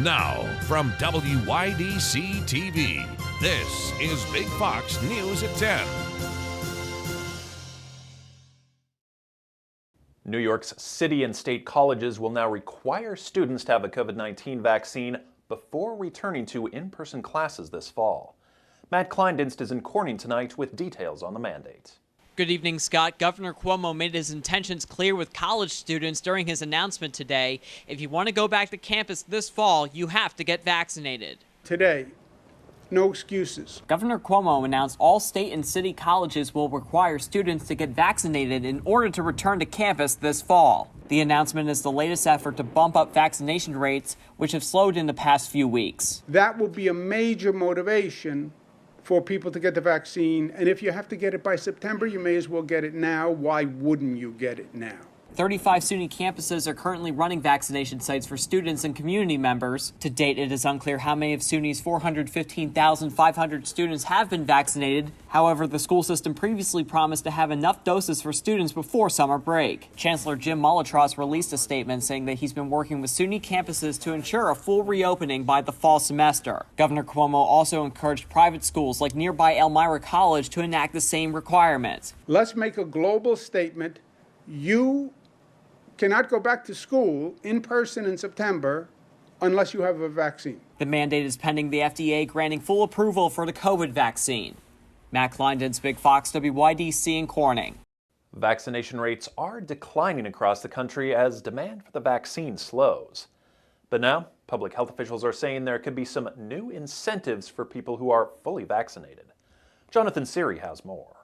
Now, from WYDC TV, this is Big Fox News at 10. New York's city and state colleges will now require students to have a COVID-19 vaccine before returning to in-person classes this fall. Matt Kleindinst is in Corning tonight with details on the mandate. Good evening, Scott. Governor Cuomo made his intentions clear with college students during his announcement today. If you want to go back to campus this fall, you have to get vaccinated. Today, no excuses. Governor Cuomo announced all state and city colleges will require students to get vaccinated in order to return to campus this fall. The announcement is the latest effort to bump up vaccination rates, which have slowed in the past few weeks. That will be a major motivation for people to get the vaccine. And if you have to get it by September, you may as well get it now. Why wouldn't you get it now? 35 SUNY campuses are currently running vaccination sites for students and community members. To date, it is unclear how many of SUNY's 415,500 students have been vaccinated. However, the school system previously promised to have enough doses for students before summer break. Chancellor Jim Molotros released a statement saying that he's been working with SUNY campuses to ensure a full reopening by the fall semester. Governor Cuomo also encouraged private schools like nearby Elmira College to enact the same requirements. Let's make a global statement. You cannot go back to school in person in September unless you have a vaccine. The mandate is pending the FDA granting full approval for the COVID vaccine. Matt Kleindinst, Big Fox, WYDC in Corning. Vaccination rates are declining across the country as demand for the vaccine slows. But now, public health officials are saying there could be some new incentives for people who are fully vaccinated. Jonathan Siri has more.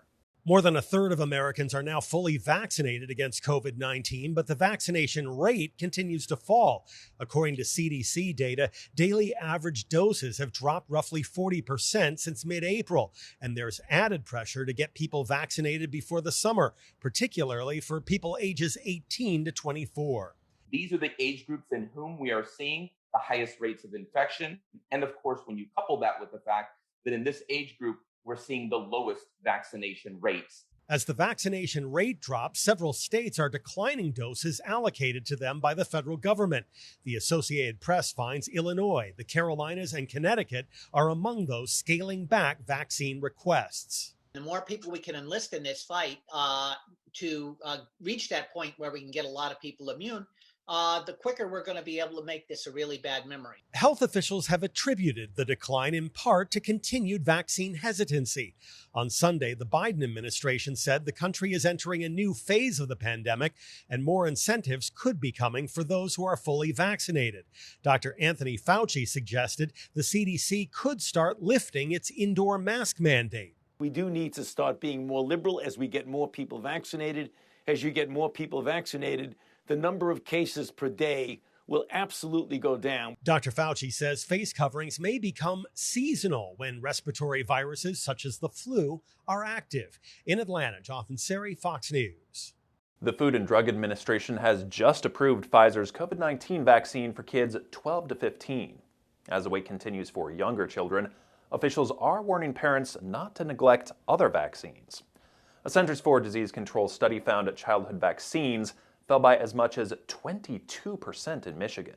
More than a third of Americans are now fully vaccinated against COVID-19, but the vaccination rate continues to fall. According to CDC data, daily average doses have dropped roughly 40% since mid-April, and there's added pressure to get people vaccinated before the summer, particularly for people ages 18 to 24. These are the age groups in whom we are seeing the highest rates of infection. And of course, when you couple that with the fact that in this age group, we're seeing the lowest vaccination rates. As the vaccination rate drops, several states are declining doses allocated to them by the federal government. The Associated Press finds Illinois, the Carolinas, and Connecticut are among those scaling back vaccine requests. The more people we can enlist in this fight to reach that point where we can get a lot of people immune, the quicker we're going to be able to make this a really bad memory. Health officials have attributed the decline in part to continued vaccine hesitancy. On Sunday, the Biden administration said the country is entering a new phase of the pandemic and more incentives could be coming for those who are fully vaccinated. Dr. Anthony Fauci suggested the CDC could start lifting its indoor mask mandate. We do need to start being more liberal as we get more people vaccinated. As you get more people vaccinated, the number of cases per day will absolutely go down. Dr. Fauci says face coverings may become seasonal when respiratory viruses such as the flu are active. In Atlanta, Jonathan Siri, Fox News. The Food and Drug Administration has just approved Pfizer's COVID-19 vaccine for kids 12 to 15. As the wait continues for younger children, officials are warning parents not to neglect other vaccines. A Centers for Disease Control study found childhood vaccines fell by as much as 22% in Michigan.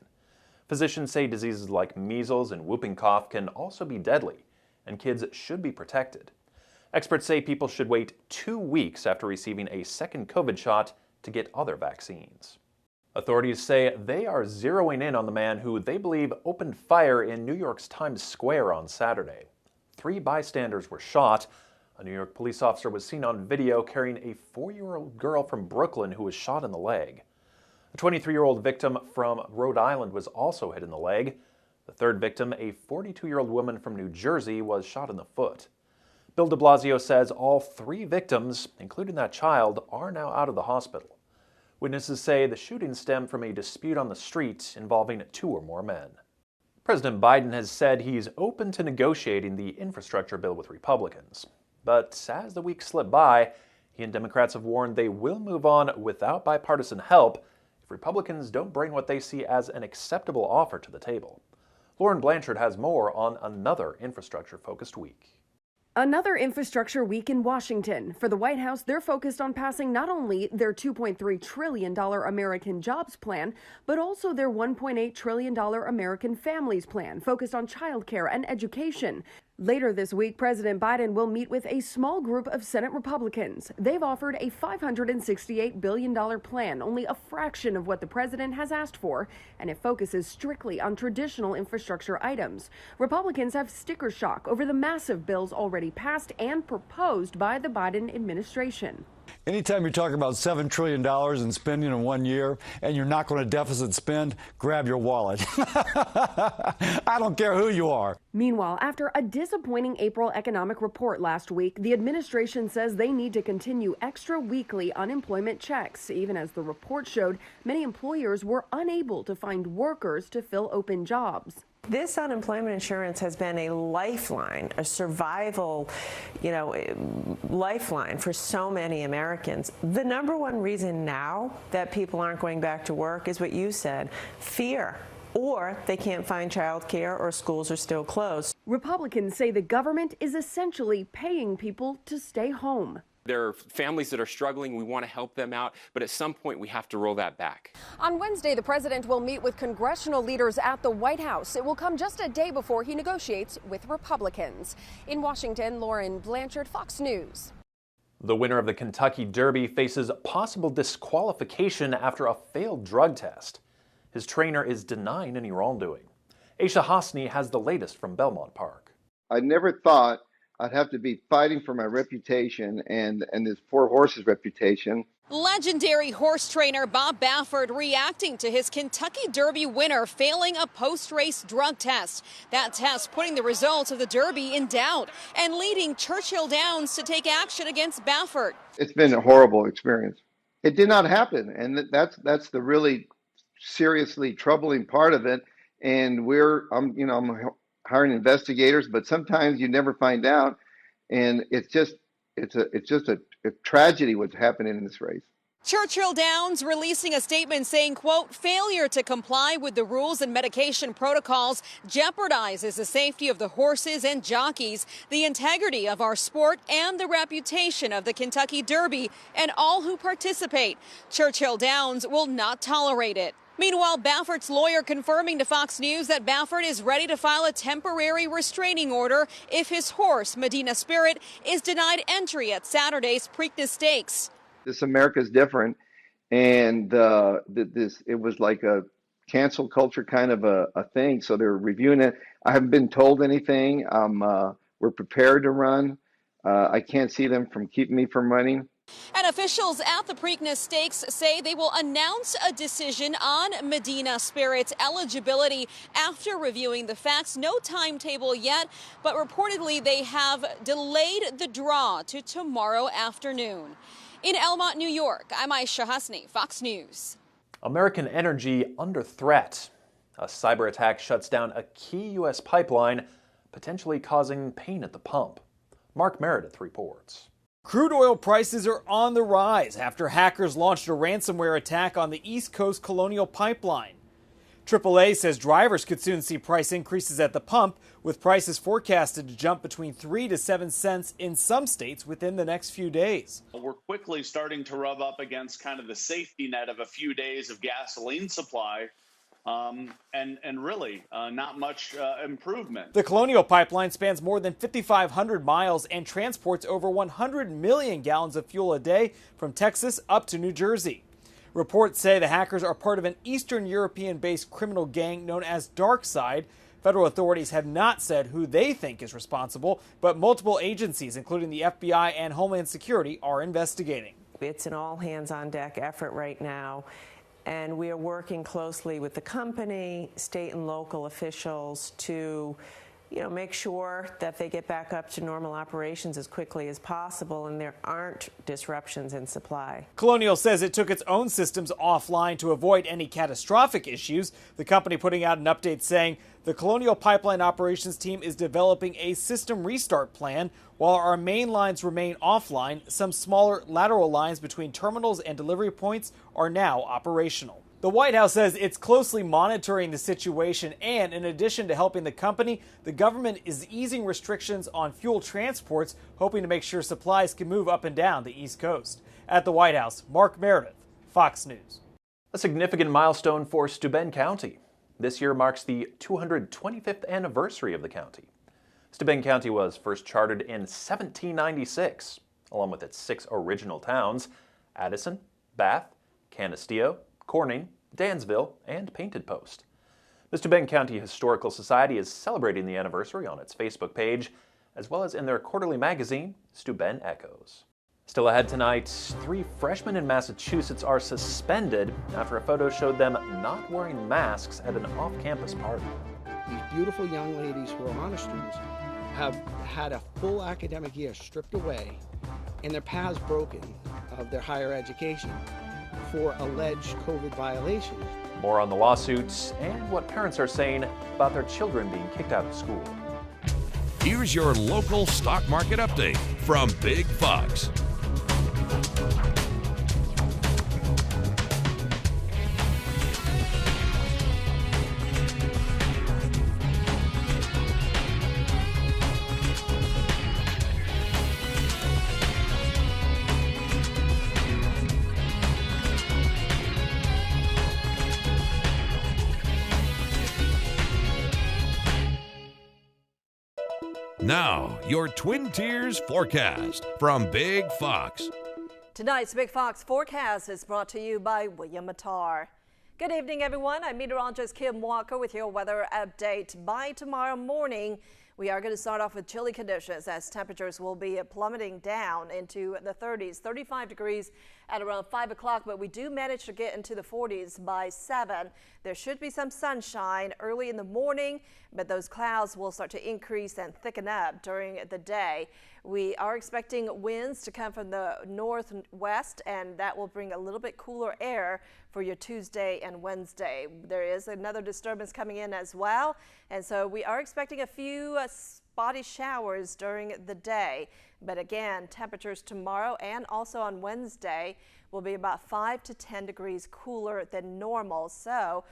Physicians say diseases like measles and whooping cough can also be deadly, and kids should be protected. Experts say people should wait 2 weeks after receiving a second COVID shot to get other vaccines. Authorities say they are zeroing in on the man who they believe opened fire in New York's Times Square on Saturday. 3 bystanders were shot. A New York police officer was seen on video carrying a 4-year-old girl from Brooklyn who was shot in the leg. A 23-year-old victim from Rhode Island was also hit in the leg. The third victim, a 42-year-old woman from New Jersey, was shot in the foot. Bill de Blasio says all 3 victims, including that child, are now out of the hospital. Witnesses say the shooting stemmed from a dispute on the street involving 2 or more men. President Biden has said he's open to negotiating the infrastructure bill with Republicans. But as the weeks slip by, he and Democrats have warned they will move on without bipartisan help if Republicans don't bring what they see as an acceptable offer to the table. Lauren Blanchard has more on another infrastructure-focused week. Another infrastructure week in Washington. For the White House, they're focused on passing not only their $2.3 trillion American Jobs Plan, but also their $1.8 trillion American Families Plan, focused on childcare and education. Later this week, President Biden will meet with a small group of Senate Republicans. They've offered a $568 billion plan, only a fraction of what the president has asked for, and it focuses strictly on traditional infrastructure items. Republicans have sticker shock over the massive bills already passed and proposed by the Biden administration. Anytime you're talking about $7 trillion in spending in 1 year and you're not going to deficit spend, grab your wallet. I don't care who you are. Meanwhile, after a disappointing April economic report last week, the administration says they need to continue extra weekly unemployment checks, even as the report showed many employers were unable to find workers to fill open jobs. This unemployment insurance has been a lifeline, a survival, lifeline for so many Americans. The number one reason now that people aren't going back to work is what you said, fear. Or they can't find child care or schools are still closed. Republicans say the government is essentially paying people to stay home. There are families that are struggling. We want to help them out, but at some point we have to roll that back. On Wednesday, the president will meet with congressional leaders at the White House. It will come just a day before he negotiates with Republicans. In Washington, Lauren Blanchard, Fox News. The winner of the Kentucky Derby faces possible disqualification after a failed drug test. His trainer is denying any wrongdoing. Aisha Hasni has the latest from Belmont Park. I never thought I'd have to be fighting for my reputation and this poor horse's reputation. Legendary horse trainer Bob Baffert reacting to his Kentucky Derby winner failing a post-race drug test. That test putting the results of the Derby in doubt and leading Churchill Downs to take action against Baffert. It's been a horrible experience. It did not happen, and that's the really seriously troubling part of it. And I'm hiring investigators, but sometimes you never find out, and it's just a tragedy what's happening in this race. Churchill Downs releasing a statement saying, quote, failure to comply with the rules and medication protocols jeopardizes the safety of the horses and jockeys, the integrity of our sport, and the reputation of the Kentucky Derby and all who participate. Churchill Downs will not tolerate it. Meanwhile, Baffert's lawyer confirming to Fox News that Baffert is ready to file a temporary restraining order if his horse, Medina Spirit, is denied entry at Saturday's Preakness Stakes. This America's different, and it was like a cancel culture kind of a thing. So they're reviewing it. I haven't been told anything. We're prepared to run. I can't see them from keeping me from running. And officials at the Preakness Stakes say they will announce a decision on Medina Spirit's eligibility after reviewing the facts. No timetable yet, but reportedly they have delayed the draw to tomorrow afternoon. In Elmont, New York, I'm Aisha Hasni, Fox News. American energy under threat. A cyber attack shuts down a key U.S. pipeline, potentially causing pain at the pump. Mark Meredith reports. Crude oil prices are on the rise after hackers launched a ransomware attack on the East Coast Colonial Pipeline. AAA says drivers could soon see price increases at the pump, with prices forecasted to jump between 3 to 7 cents in some states within the next few days. We're quickly starting to rub up against kind of the safety net of a few days of gasoline supply. And really not much improvement. The Colonial Pipeline spans more than 5,500 miles and transports over 100 million gallons of fuel a day from Texas up to New Jersey. Reports say the hackers are part of an Eastern European-based criminal gang known as DarkSide. Federal authorities have not said who they think is responsible, but multiple agencies, including the FBI and Homeland Security, are investigating. It's an all-hands-on-deck effort right now. And we are working closely with the company, state and local officials to, make sure that they get back up to normal operations as quickly as possible and there aren't disruptions in supply. Colonial says it took its own systems offline to avoid any catastrophic issues. The company putting out an update saying the Colonial Pipeline operations team is developing a system restart plan. While our main lines remain offline, some smaller lateral lines between terminals and delivery points are now operational. The White House says it's closely monitoring the situation, and in addition to helping the company, the government is easing restrictions on fuel transports, hoping to make sure supplies can move up and down the East Coast. At the White House, Mark Meredith, Fox News. A significant milestone for Steuben County. This year marks the 225th anniversary of the county. Steuben County was first chartered in 1796, along with its 6 original towns: Addison, Bath, Canisteo, Corning, Dansville, and Painted Post. The Steuben County Historical Society is celebrating the anniversary on its Facebook page, as well as in their quarterly magazine, Steuben Echoes. Still ahead tonight, 3 freshmen in Massachusetts are suspended after a photo showed them not wearing masks at an off-campus party. These beautiful young ladies who are honor students have had a full academic year stripped away and their paths broken of their higher education for alleged COVID violations. More on the lawsuits and what parents are saying about their children being kicked out of school. Here's your local stock market update from Big Fox. Now, your Twin Tiers forecast from Big Fox. Tonight's Big Fox forecast is brought to you by William Mattar. Good evening, everyone. I'm meteorologist Kim Walker with your weather update. By tomorrow morning, we are going to start off with chilly conditions as temperatures will be plummeting down into the 30s, 35 degrees at around 5 o'clock, but we do manage to get into the 40s by 7. There should be some sunshine early in the morning, but those clouds will start to increase and thicken up during the day. We are expecting winds to come from the northwest, and that will bring a little bit cooler air for your Tuesday and Wednesday. There is another disturbance coming in as well, and so we are expecting a few spotty showers during the day. But again, temperatures tomorrow and also on Wednesday will be about 5 to 10 degrees cooler than normal. So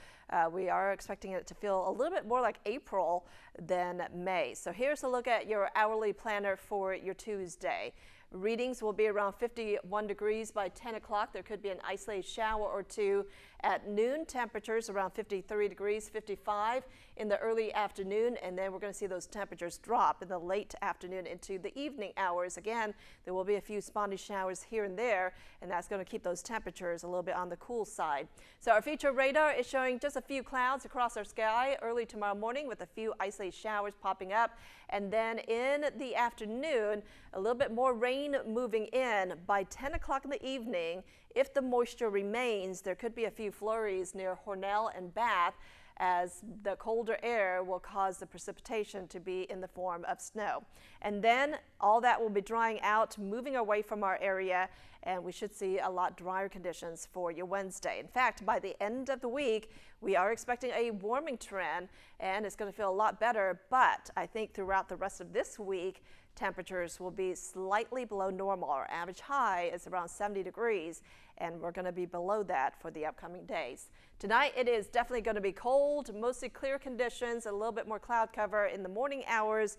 we are expecting it to feel a little bit more like April than May. So here's a look at your hourly planner for your Tuesday. Readings will be around 51 degrees by 10 o'clock. There could be an isolated shower or two at noon. Temperatures around 53 degrees, 55 in the early afternoon, and then we're going to see those temperatures drop in the late afternoon into the evening hours. Again, there will be a few spotty showers here and there, and that's going to keep those temperatures a little bit on the cool side. So our future radar is showing just a few clouds across our sky early tomorrow morning with a few isolated showers popping up, and then in the afternoon, a little bit more rain moving in. By 10 o'clock in the evening, if the moisture remains, there could be a few flurries near Hornell and Bath, as the colder air will cause the precipitation to be in the form of snow. And then all that will be drying out, moving away from our area, and we should see a lot drier conditions for your Wednesday. In fact, by the end of the week, we are expecting a warming trend, and it's going to feel a lot better. But I think throughout the rest of this week, temperatures will be slightly below normal. Our average high is around 70 degrees, and we're going to be below that for the upcoming days. Tonight, it is definitely going to be cold, mostly clear conditions, a little bit more cloud cover in the morning hours.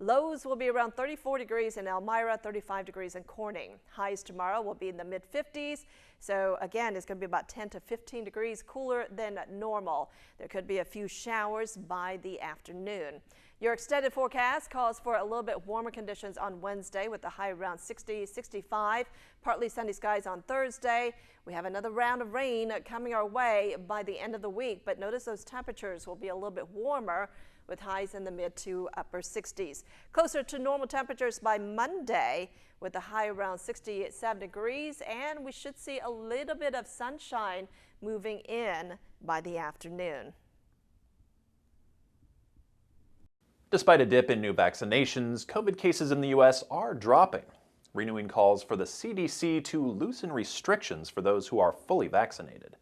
Lows will be around 34 degrees in Elmira, 35 degrees in Corning. Highs tomorrow will be in the mid-50s. So again, it's going to be about 10 to 15 degrees cooler than normal. There could be a few showers by the afternoon. Your extended forecast calls for a little bit warmer conditions on Wednesday with a high around 60, 65. Partly sunny skies on Thursday. We have another round of rain coming our way by the end of the week, but notice those temperatures will be a little bit warmer with highs in the mid to upper 60s. Closer to normal temperatures by Monday with a high around 67 degrees, and we should see a little bit of sunshine moving in by the afternoon. Despite a dip in new vaccinations, COVID cases in the U.S. are dropping, renewing calls for the CDC to loosen restrictions for those who are fully vaccinated.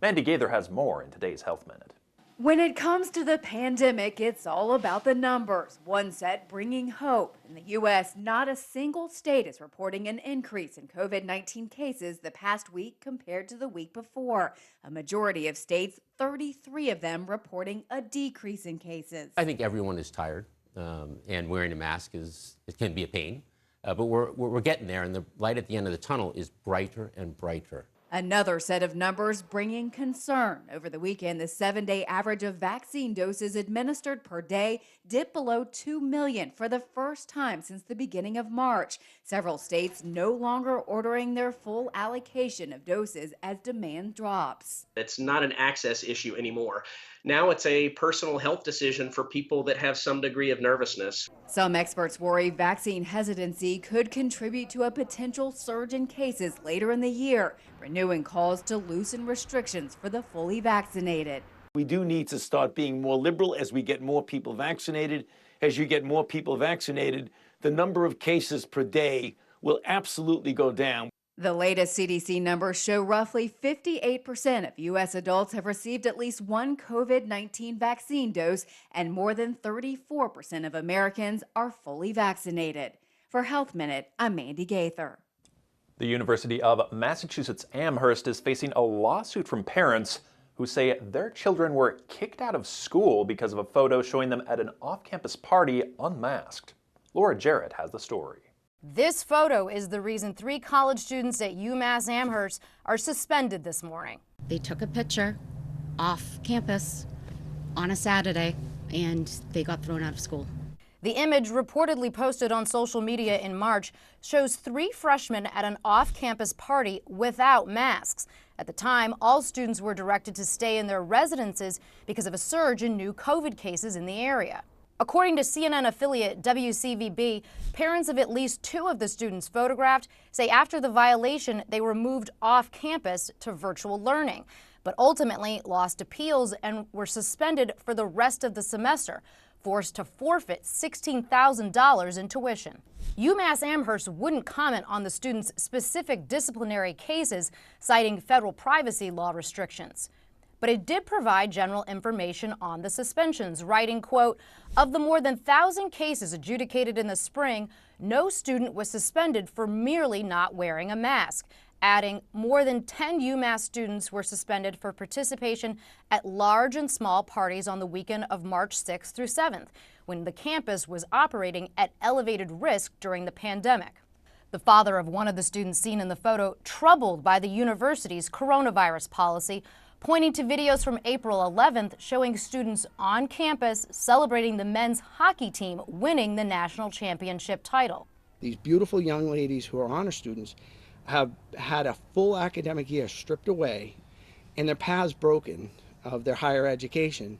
Mandy Gaither has more in today's Health Minute. When it comes to the pandemic, it's all about the numbers. One set bringing hope. In the U.S., not a single state is reporting an increase in COVID-19 cases the past week compared to the week before. A majority of states, 33 of them, reporting a decrease in cases. I think everyone is tired, and wearing a mask it can be a pain. But we're getting there, and the light at the end of the tunnel is brighter and brighter. Another set of numbers bringing concern. Over the weekend, the 7-day average of vaccine doses administered per day dipped below 2 million for the first time since the beginning of March. Several states no longer ordering their full allocation of doses as demand drops. It's not an access issue anymore. Now it's a personal health decision for people that have some degree of nervousness. Some experts worry vaccine hesitancy could contribute to a potential surge in cases later in the year, renewing calls to loosen restrictions for the fully vaccinated. We do need to start being more liberal as we get more people vaccinated. As you get more people vaccinated, the number of cases per day will absolutely go down. The latest CDC numbers show roughly 58% of U.S. adults have received at least one COVID-19 vaccine dose, and more than 34% of Americans are fully vaccinated. For Health Minute, I'm Mandy Gaither. The University of Massachusetts Amherst is facing a lawsuit from parents who say their children were kicked out of school because of a photo showing them at an off-campus party unmasked. Laura Jarrett has the story. This photo is the reason 3 college students at UMass Amherst are suspended this morning. They took a picture off campus on a Saturday and they got thrown out of school. The image, reportedly posted on social media in March, shows 3 freshmen at an off-campus party without masks. At the time, all students were directed to stay in their residences because of a surge in new COVID cases in the area. According to CNN affiliate WCVB, parents of at least 2 of the students photographed say after the violation, they were moved off campus to virtual learning, but ultimately lost appeals and were suspended for the rest of the semester, forced to forfeit $16,000 in tuition. UMass Amherst wouldn't comment on the students' specific disciplinary cases, citing federal privacy law restrictions. But it did provide general information on the suspensions, writing, quote, "Of the more than 1,000 cases adjudicated in the spring, no student was suspended for merely not wearing a mask," adding more than 10 UMass students were suspended for participation at large and small parties on the weekend of March 6th through 7th, when the campus was operating at elevated risk during the pandemic. The father of one of the students seen in the photo, troubled by the university's coronavirus policy, pointing to videos from April 11th showing students on campus celebrating the men's hockey team winning the national championship title. These beautiful young ladies who are honor students have had a full academic year stripped away and their paths broken of their higher education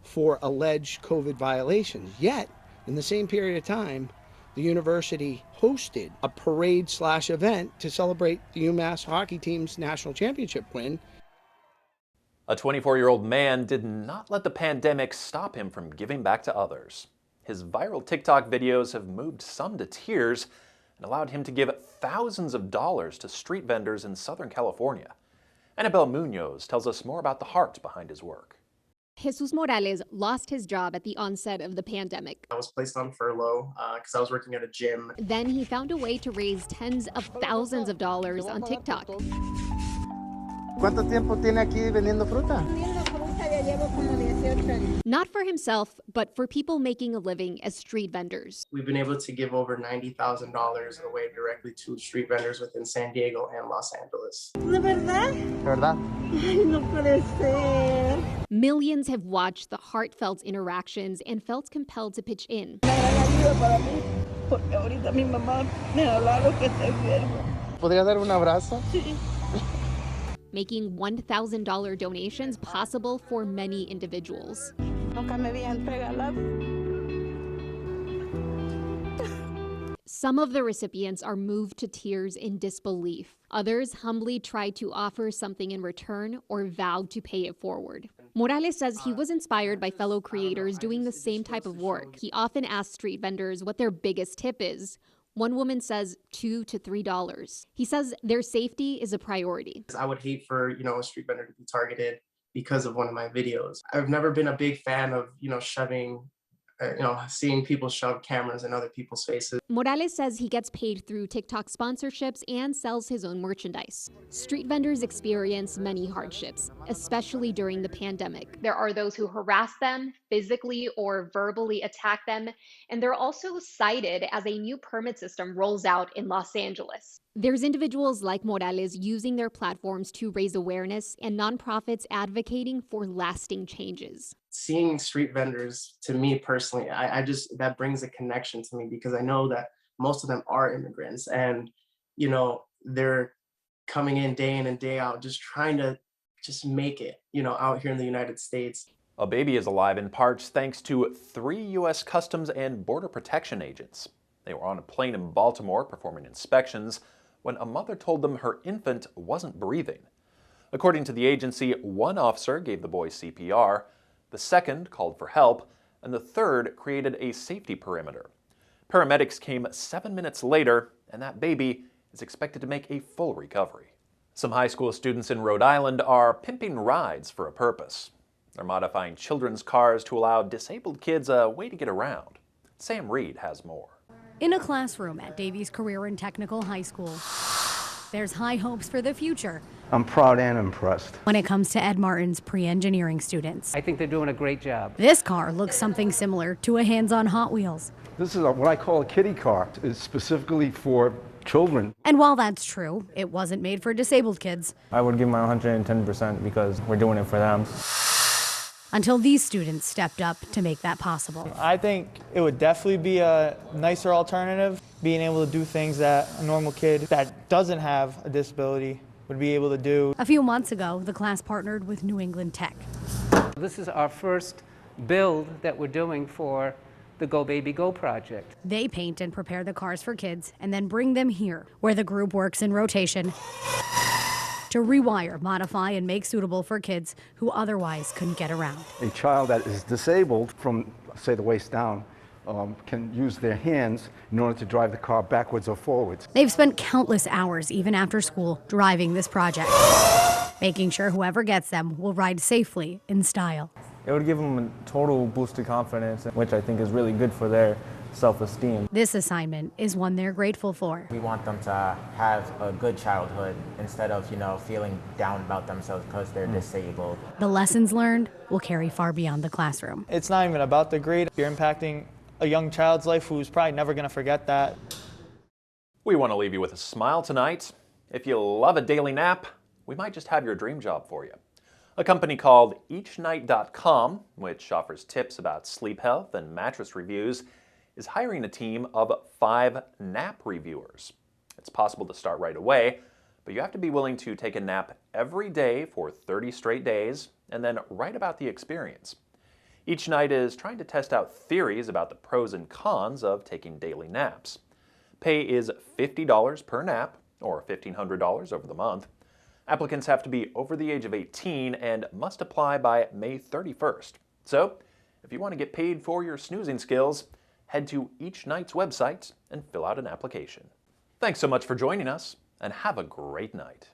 for alleged COVID violations. Yet, in the same period of time, the university hosted a parade/event to celebrate the UMass hockey team's national championship win. A 24-year-old man did not let the pandemic stop him from giving back to others. His viral TikTok videos have moved some to tears and allowed him to give thousands of dollars to street vendors in Southern California. Annabelle Munoz tells us more about the heart behind his work. Jesus Morales lost his job at the onset of the pandemic. I was placed on furlough because I was working at a gym. Then he found a way to raise tens of thousands of dollars on TikTok. ¿Cuánto tiempo tiene aquí vendiendo fruta? Not for himself, but for people making a living as street vendors. We've been able to give over $90,000 away directly to street vendors within San Diego and Los Angeles. ¿De verdad? ¿De verdad? Ay, no puede ser. Millions have watched the heartfelt interactions and felt compelled to pitch in. ¿Podría dar un abrazo? Making $1,000 donations possible for many individuals. Some of the recipients are moved to tears in disbelief. Others humbly try to offer something in return or vowed to pay it forward. Morales says he was inspired by fellow creators doing the same type of work. He often asks street vendors what their biggest tip is. One woman says $2 to $3. He says their safety is a priority. I would hate for, a street vendor to be targeted, because of one of my videos. I've never been a big fan of, shoving, seeing people shove cameras in other people's faces. Morales says he gets paid through TikTok sponsorships and sells his own merchandise. Street vendors experience many hardships, especially during the pandemic. There are those who harass them, physically or verbally attack them, and they're also cited as a new permit system rolls out in Los Angeles. There's individuals like Morales using their platforms to raise awareness and nonprofits advocating for lasting changes. Seeing street vendors, to me personally, that brings a connection to me, because I know that most of them are immigrants, and they're coming in and day out, just trying to make it, out here in the United States. A baby is alive in part thanks to 3 U.S. Customs and Border Protection agents. They were on a plane in Baltimore performing inspections when a mother told them her infant wasn't breathing. According to the agency, 1 officer gave the boy CPR, the 2nd called for help, and the 3rd created a safety perimeter. Paramedics came 7 minutes later, and that baby is expected to make a full recovery. Some high school students in Rhode Island are pimping rides for a purpose. They're modifying children's cars to allow disabled kids a way to get around. Sam Reed has more. In a classroom at Davies Career and Technical High School, there's high hopes for the future. I'm proud and impressed. When it comes to Ed Martin's pre-engineering students, I think they're doing a great job. this car looks something similar to a hands-on Hot Wheels. This is what I call a kiddie car. It's specifically for children. And while that's true, it wasn't made for disabled kids. I would give my 110% because we're doing it for them. Until these students stepped up to make that possible. I think it would definitely be a nicer alternative, being able to do things that a normal kid that doesn't have a disability would be able to do. A few months ago, the class partnered with New England Tech. This is our first build that we're doing for the Go Baby Go project. They paint and prepare the cars for kids and then bring them here, where the group works in rotation to rewire, modify, and make suitable for kids who otherwise couldn't get around. A child that is disabled from, say, the waist down, can use their hands in order to drive the car backwards or forwards. They've spent countless hours, even after school, driving this project, making sure whoever gets them will ride safely in style. It would give them a total boost of confidence, which I think is really good for their self-esteem. This assignment is one they're grateful for. We want them to have a good childhood instead of, feeling down about themselves because they're disabled. The lessons learned will carry far beyond the classroom. It's not even about the grade. You're impacting a young child's life who's probably never going to forget that. We want to leave you with a smile tonight. If you love a daily nap, we might just have your dream job for you. A company called EachNight.com, which offers tips about sleep health and mattress reviews, is hiring a team of 5 nap reviewers. It's possible to start right away, but you have to be willing to take a nap every day for 30 straight days and then write about the experience. Each Night is trying to test out theories about the pros and cons of taking daily naps. Pay is $50 per nap, or $1,500 over the month. Applicants have to be over the age of 18 and must apply by May 31st. So, if you want to get paid for your snoozing skills, head to Each Night's website and fill out an application. Thanks so much for joining us, and have a great night.